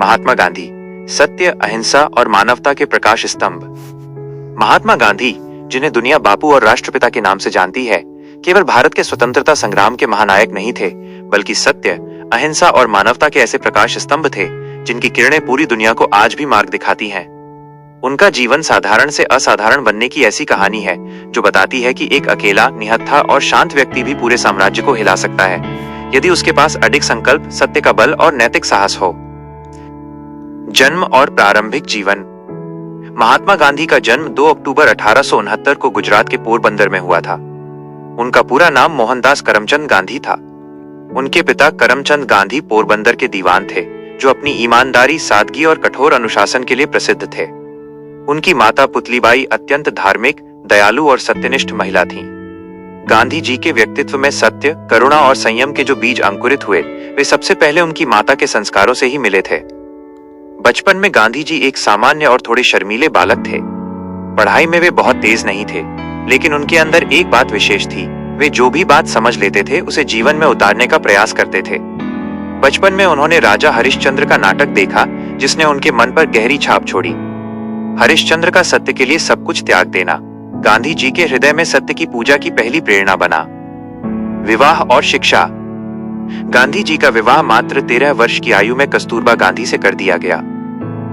महात्मा गांधी, सत्य, अहिंसा और मानवता के प्रकाश स्तंभ। महात्मा गांधी, जिन्हें दुनिया बापू और राष्ट्रपिता के नाम से जानती है, केवल भारत के स्वतंत्रता संग्राम के महानायक नहीं थे, बल्कि सत्य, अहिंसा और मानवता के ऐसे प्रकाश स्तंभ थे जिनकी किरणें पूरी दुनिया को आज भी मार्ग दिखाती हैं। उनका जीवन साधारण से असाधारण बनने की ऐसी कहानी है जो बताती है कि एक अकेला, निहत्था और शांत व्यक्ति भी पूरे साम्राज्य को हिला सकता है यदि उसके पास अडिग संकल्प, सत्य का बल और नैतिक साहस हो। जन्म और प्रारंभिक जीवन। महात्मा गांधी का जन्म 2 अक्टूबर 1869 को गुजरात के पोरबंदर में हुआ था। उनका पूरा नाम मोहनदास करमचंद गांधी था। उनके पिता करमचंद गांधी पोरबंदर के दीवान थे, जो अपनी ईमानदारी, सादगी और कठोर अनुशासन के लिए प्रसिद्ध थे। उनकी माता पुतलीबाई अत्यंत धार्मिक, दयालु और सत्यनिष्ठ महिला थीं। गांधी जी के व्यक्तित्व में सत्य, करुणा और संयम के जो बीज अंकुरित हुए, वे सबसे पहले उनकी माता के संस्कारों से ही मिले थे। बचपन में गांधी जी एक सामान्य और थोड़े शर्मीले बालक थे। पढ़ाई में वे बहुत तेज नहीं थे, लेकिन उनके अंदर एक बात विशेष थी, वे जो भी बात समझ लेते थे उसे जीवन में उतारने का प्रयास करते थे। बचपन में उन्होंने राजा हरिश्चंद्र का नाटक देखा, जिसने उनके मन पर गहरी छाप छोड़ी। हरिश्चंद्र का सत्य के लिए सब कुछ त्याग देना गांधी जी के हृदय में सत्य की पूजा की पहली प्रेरणा बना। विवाह और शिक्षा। गांधी जी का विवाह मात्र 13 वर्ष की आयु में कस्तूरबा गांधी से कर दिया गया।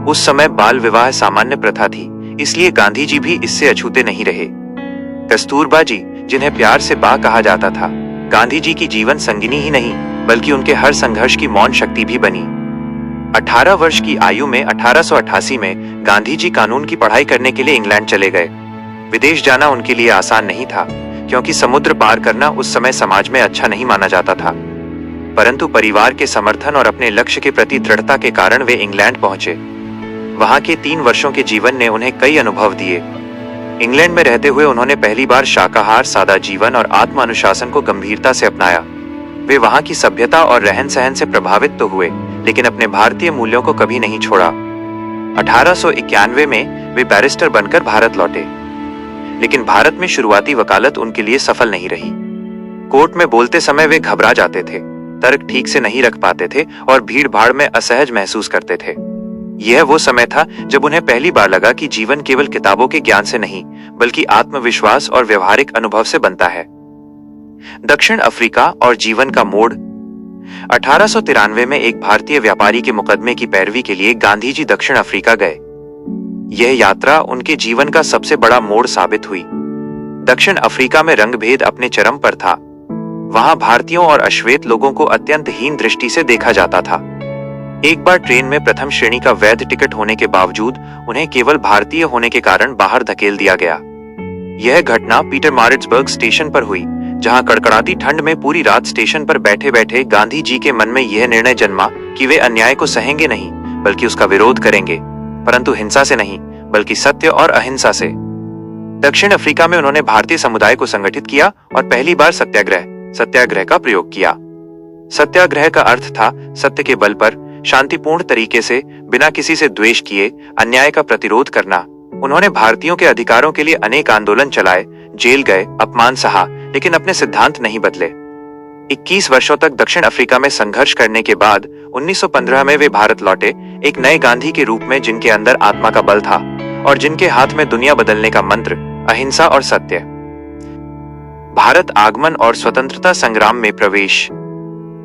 उस समय बाल विवाह सामान्य प्रथा थी, इसलिए गांधी जी भी इससे अछूते नहीं रहे। कस्तूरबा जी, जिन्हें प्यार से बा कहा जाता था, गांधी जी की जीवन संगिनी ही नहीं बल्कि उनके हर संघर्ष की मौन शक्ति भी बनी। 18 वर्ष की आयु में 1888 में गांधी जी कानून की पढ़ाई करने के लिए इंग्लैंड चले गए। विदेश जाना उनके लिए आसान नहीं था, क्योंकि समुद्र पार करना उस समय समाज में अच्छा नहीं माना जाता था। परंतु परिवार के समर्थन और अपने लक्ष्य के प्रति दृढ़ता के कारण वे इंग्लैंड पहुंचे। वहां के 3 वर्षों के जीवन ने उन्हें कई अनुभव दिए। इंग्लैंड में रहते हुए उन्होंने पहली बार शाकाहार, सादा जीवन और आत्म अनुशासन को गंभीरता से अपनाया। वे वहां की सभ्यता और रहन सहन से प्रभावित तो हुए, लेकिन अपने भारतीय मूल्यों को कभी नहीं छोड़ा। 1891 में वे बैरिस्टर बनकर भारत लौटे, लेकिन भारत में शुरुआती वकालत उनके लिए सफल नहीं रही। कोर्ट में बोलते समय वे घबरा जाते थे, तर्क ठीक से नहीं रख पाते थे और भीड़ भाड़ में असहज महसूस करते थे। यह वो समय था जब उन्हें पहली बार लगा कि जीवन केवल किताबों के ज्ञान से नहीं, बल्कि आत्मविश्वास और व्यवहारिक अनुभव से बनता है। दक्षिण अफ्रीका और जीवन का मोड़। 1893 में एक भारतीय व्यापारी के मुकदमे की पैरवी के लिए गांधी जी दक्षिण अफ्रीका गए। यह यात्रा उनके जीवन का सबसे बड़ा मोड़ साबित हुई। दक्षिण अफ्रीका में रंगभेद अपने चरम पर था। वहां भारतीयों और अश्वेत लोगों को अत्यंत हीन दृष्टि से देखा जाता था। एक बार ट्रेन में प्रथम श्रेणी का वैध टिकट होने के बावजूद उन्हें केवल भारतीय होने के कारण बाहर धकेल दिया गया। यह घटना पीटरमारिट्सबर्ग स्टेशन पर हुई, जहां कड़कड़ाती ठंड में पूरी रात स्टेशन पर बैठे बैठे गांधी जी के मन में यह निर्णय जन्मा कि वे अन्याय को सहेंगे नहीं, बल्कि उसका विरोध करेंगे, परंतु हिंसा से नहीं, बल्कि सत्य और अहिंसा से। दक्षिण अफ्रीका में उन्होंने भारतीय समुदाय को संगठित किया और पहली बार सत्याग्रह का प्रयोग किया। सत्याग्रह का अर्थ था सत्य के बल पर शांतिपूर्ण तरीके से, बिना किसी से द्वेष किए, अन्याय का प्रतिरोध करना। उन्होंने भारतीयों के अधिकारों के लिए अनेक आंदोलन चलाए, जेल गए, अपमान सहा, लेकिन अपने सिद्धांत नहीं बदले। 21 वर्षों तक दक्षिण अफ्रीका में संघर्ष करने के बाद 1915 में वे भारत लौटे, एक नए गांधी के रूप में, जिनके अंदर आत्मा का बल था और जिनके हाथ में दुनिया बदलने का मंत्र, अहिंसा और सत्य। भारत आगमन और स्वतंत्रता संग्राम में प्रवेश।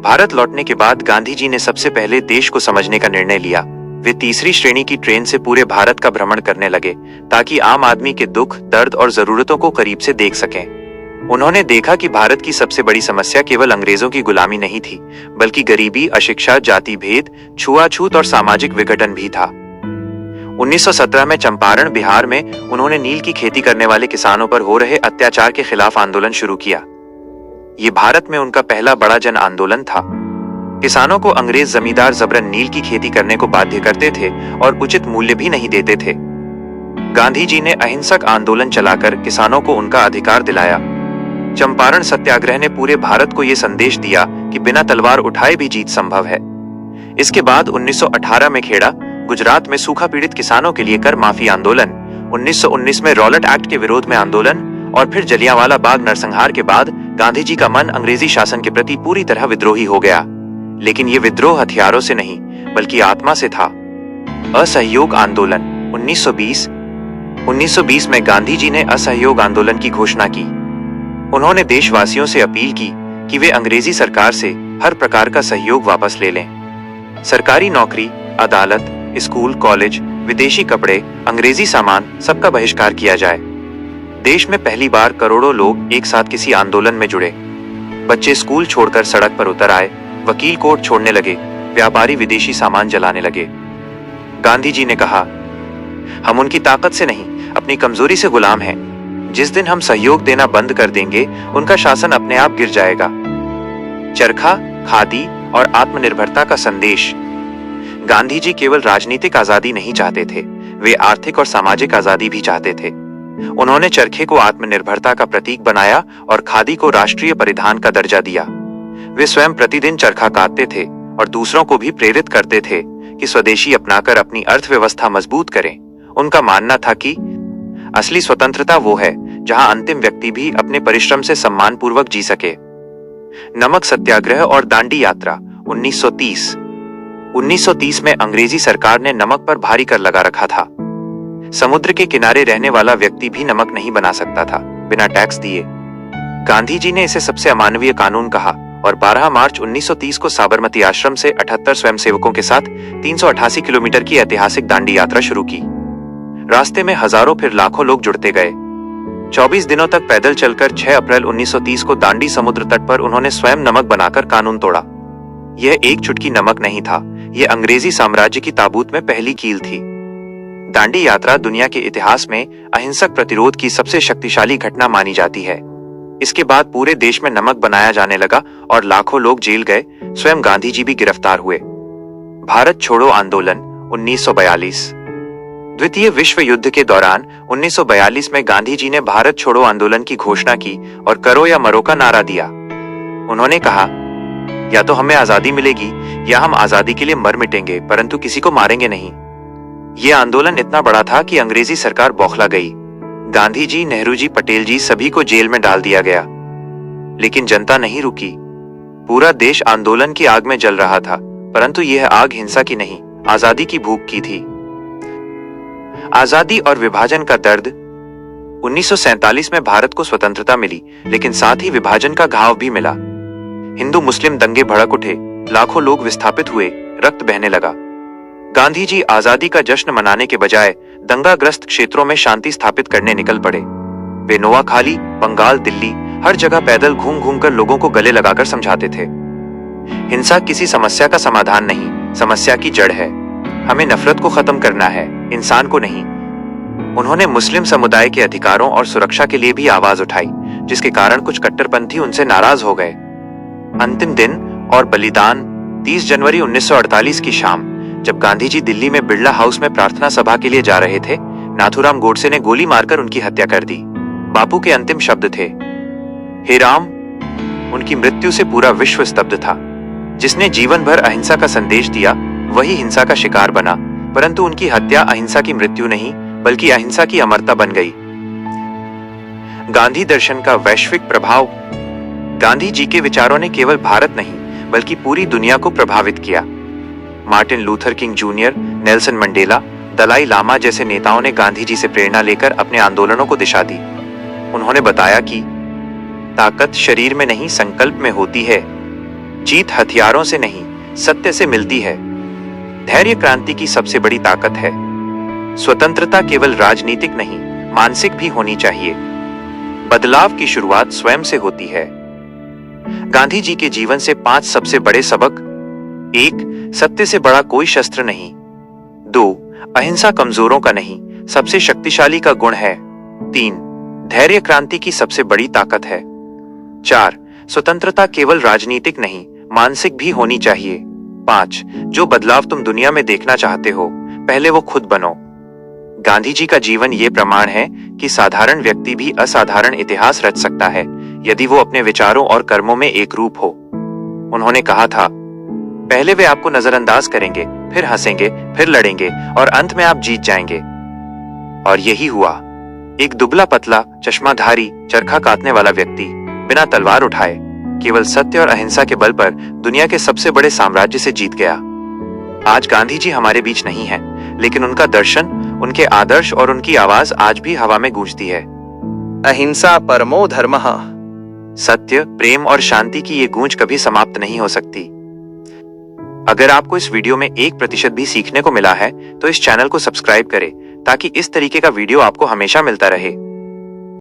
भारत लौटने के बाद गांधी जी ने सबसे पहले देश को समझने का निर्णय लिया। वे तीसरी श्रेणी की ट्रेन से पूरे भारत का भ्रमण करने लगे, ताकि आम आदमी के दुख, दर्द और जरूरतों को करीब से देख सकें। उन्होंने देखा कि भारत की सबसे बड़ी समस्या केवल अंग्रेजों की गुलामी नहीं थी, बल्कि गरीबी, अशिक्षा, जाति भेद, छुआछूत और सामाजिक विघटन भी था। 1917 में चंपारण, बिहार में उन्होंने नील की खेती करने वाले किसानों पर हो रहे अत्याचार के खिलाफ आंदोलन शुरू किया। ये भारत में उनका पहला बड़ा जन आंदोलन था। किसानों को अंग्रेज जमींदार जबरन नील की खेती करने को बाध्य करते थे और उचित मूल्य भी नहीं देते थे। गांधी जी ने अहिंसक आंदोलन चलाकर किसानों को उनका अधिकार दिलाया। चंपारण सत्याग्रह ने पूरे भारत को यह संदेश दिया कि बिना तलवार उठाए भी जीत संभव है। इसके बाद 1918 में खेड़ा, गुजरात में सूखा पीड़ित किसानों के लिए कर माफी आंदोलन, 1919 में रॉलेट एक्ट के विरोध में आंदोलन और फिर जलियांवाला बाग नरसंहार के बाद गांधी जी का मन अंग्रेजी शासन के प्रति पूरी तरह विद्रोही हो गया। लेकिन ये विद्रोह हथियारों से नहीं, बल्कि आत्मा से था। असहयोग आंदोलन 1920 में गांधी जी ने असहयोग आंदोलन की घोषणा की। उन्होंने देशवासियों से अपील की कि वे अंग्रेजी सरकार से हर प्रकार का सहयोग वापस ले लें। सरकारी नौकरी, अदालत, स्कूल, कॉलेज, विदेशी कपड़े, अंग्रेजी सामान, सबका बहिष्कार किया जाए। देश में पहली बार करोड़ों लोग एक साथ किसी आंदोलन में जुड़े। बच्चे स्कूल छोड़कर सड़क पर उतर आए, वकील कोर्ट छोड़ने लगे, व्यापारी विदेशी सामान जलाने लगे। गांधी जी ने कहा, हम उनकी ताकत से नहीं, अपनी कमजोरी से गुलाम हैं। जिस दिन हम सहयोग देना बंद कर देंगे, उनका शासन अपने आप गिर जाएगा। चरखा, खादी और आत्मनिर्भरता का संदेश। गांधी जी केवल राजनीतिक आजादी नहीं चाहते थे, वे आर्थिक और सामाजिक आजादी भी चाहते थे। उन्होंने चरखे को आत्मनिर्भरता का प्रतीक बनाया और खादी को राष्ट्रीय परिधान का दर्जा दिया। वे स्वयं प्रतिदिन चरखा कातते थे और दूसरों को भी प्रेरित करते थे कि स्वदेशी अपनाकर अपनी अर्थव्यवस्था मजबूत करें। उनका मानना था कि असली स्वतंत्रता वो है जहां अंतिम व्यक्ति भी अपने परिश्रम से सम्मानपूर्वक जी सके। नमक सत्याग्रह और दांडी यात्रा 1930 में अंग्रेजी सरकार ने नमक पर भारी कर लगा रखा था। समुद्र के किनारे रहने वाला व्यक्ति भी नमक नहीं बना सकता था बिना टैक्स दिए। गांधी जी ने इसे सबसे अमानवीय कानून कहा और 12 मार्च 1930 को साबरमती आश्रम से 78 स्वयंसेवकों के साथ 388 किलोमीटर की ऐतिहासिक दांडी यात्रा शुरू की। रास्ते में हजारों फिर लाखों लोग जुड़ते गए। 24 दिनों तक पैदल चलकर 6 अप्रैल 1930 को दांडी समुद्र तट पर उन्होंने स्वयं नमक बनाकर कानून तोड़ा। यह एक चुटकी नमक नहीं था, यह अंग्रेजी साम्राज्य की ताबूत में पहली कील थी। दांडी यात्रा दुनिया के इतिहास में अहिंसक प्रतिरोध की सबसे शक्तिशाली घटना मानी जाती है। इसके बाद पूरे देश में नमक बनाया जाने लगा और लाखों लोग जेल गए, स्वयं गांधी जी भी गिरफ्तार हुए। भारत छोड़ो आंदोलन 1942। द्वितीय विश्व युद्ध के दौरान 1942 में गांधी जी ने भारत छोड़ो आंदोलन की घोषणा की और करो या मरो का नारा दिया। उन्होंने कहा, या तो हमें आजादी मिलेगी या हम आजादी के लिए मर मिटेंगे, परंतु किसी को मारेंगे नहीं। यह आंदोलन इतना बड़ा था कि अंग्रेजी सरकार बौखला गई। गांधी जी, नेहरू जी, पटेल जी सभी को जेल में डाल दिया गया। लेकिन जनता नहीं रुकी। पूरा देश आंदोलन की आग में जल रहा था, परंतु यह आग हिंसा की नहीं, आजादी की भूख की थी। आजादी और विभाजन का दर्द। 1947 में भारत को स्वतंत्रता मिली, लेकिन साथ ही विभाजन का घाव भी मिला। हिंदू मुस्लिम दंगे भड़क उठे, लाखों लोग विस्थापित हुए, रक्त बहने लगा। गांधी जी आजादी का जश्न मनाने के बजाय दंगाग्रस्त क्षेत्रों में शांति स्थापित करने निकल पड़े। वे नोआखाली, बंगाल, दिल्ली, हर जगह पैदल घूम घूम कर लोगों को गले लगाकर समझाते थे, हिंसा किसी समस्या का समाधान नहीं, समस्या की जड़ है। हमें नफरत को खत्म करना है, इंसान को नहीं। उन्होंने मुस्लिम समुदाय के अधिकारों और सुरक्षा के लिए भी आवाज उठाई, जिसके कारण कुछ कट्टरपंथी उनसे नाराज हो गए। अंतिम दिन और बलिदान। 30 जनवरी 1948 की शाम, जब गांधी जी दिल्ली में बिड़ला हाउस में प्रार्थना सभा के लिए जा रहे थे, नाथूराम गोडसे ने गोली मारकर उनकी हत्या कर दी। बापू के अंतिम शब्द थे, हे राम। उनकी मृत्यु से पूरा विश्व स्तब्ध था। जिसने जीवन भर अहिंसा का संदेश दिया, वही हिंसा का शिकार बना, परंतु उनकी हत्या अहिंसा की मृत्यु नहीं, बल्कि अहिंसा की अमरता बन गई। गांधी दर्शन का वैश्विक प्रभाव। गांधी जी के विचारों ने केवल भारत नहीं, बल्कि पूरी दुनिया को प्रभावित किया। Martin Luther King junior, Nelson Mandela, Dalai Lama जैसे नेताओं ने गांधी जी से प्रेरणा लेकर अपने आंदोलनों को दिशा दी। उन्होंने बताया कि ताकत शरीर में नहीं, संकल्प में होती है। जीत हथियारों से नहीं, सत्य से मिलती है। धैर्य क्रांति की सबसे बड़ी ताकत है। स्वतंत्रता केवल राजनीतिक नहीं, मानसिक भी होनी चाहिए। बदलाव की शुरुआत स्वयं से होती है। गांधी जी के जीवन से 5 सबसे बड़े सबक। 1. सत्य से बड़ा कोई शस्त्र नहीं। 2. अहिंसा कमजोरों का नहीं, सबसे शक्तिशाली का गुण है। 3. धैर्य क्रांति की सबसे बड़ी ताकत है। 4. स्वतंत्रता केवल राजनीतिक नहीं, मानसिक भी होनी चाहिए। 5. जो बदलाव तुम दुनिया में देखना चाहते हो, पहले वो खुद बनो। गांधी जी का जीवन ये प्रमाण है कि साधारण व्यक्ति भी असाधारण इतिहास रच सकता है, यदि वो अपने विचारों और कर्मों में एक रूप हो। उन्होंने कहा था, पहले वे आपको नजरअंदाज करेंगे, फिर हंसेंगे, फिर लड़ेंगे और अंत में आप जीत जाएंगे। और यही हुआ। एक दुबला पतला, चश्माधारी, चरखा काटने वाला व्यक्ति बिना तलवार उठाए केवल सत्य और अहिंसा के बल पर दुनिया के सबसे बड़े साम्राज्य से जीत गया। आज गांधी जी हमारे बीच नहीं है, लेकिन उनका दर्शन, उनके आदर्श और उनकी आवाज आज भी हवा में गूंजती है। अहिंसा परमो धर्मः। सत्य, प्रेम और शांति की ये गूंज कभी समाप्त नहीं हो सकती। अगर आपको इस वीडियो में 1% भी सीखने को मिला है तो इस चैनल को सब्सक्राइब करें ताकि इस तरीके का वीडियो आपको हमेशा मिलता रहे।